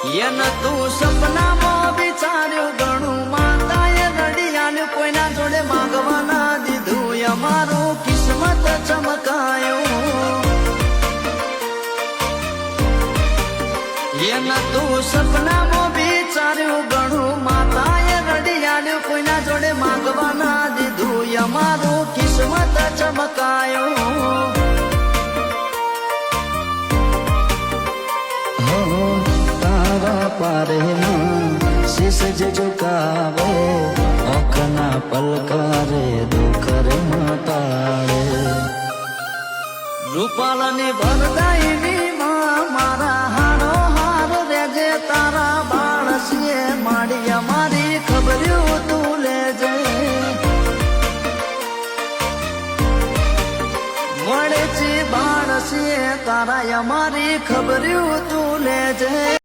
એને તું સપનામાં વિચાર્યું ઘણું માતાએ રડિયાનું કોઈના જોડે માંગવાના દીધું અમારું કિસ્મત ચમકાયું એને તું સપનામાં વિચાર્યું ઘણું માતાએ રડિયાનું કોઈના જોડે માંગવાના દીધું અમારું કિસ્મત ચમકાયું પારેમાં શીશ જ ઝુકાવો આંખના પલકારે દુખરે મટાડે રૂપાલાની ભરદાઈની માં મારા હારો હાર રેજે તારા બાળસીએ માડી અમારી ખબર્યું તું લેજે મળે છે બાળસીએ તારા અમારી ખબર્યું તું લેજે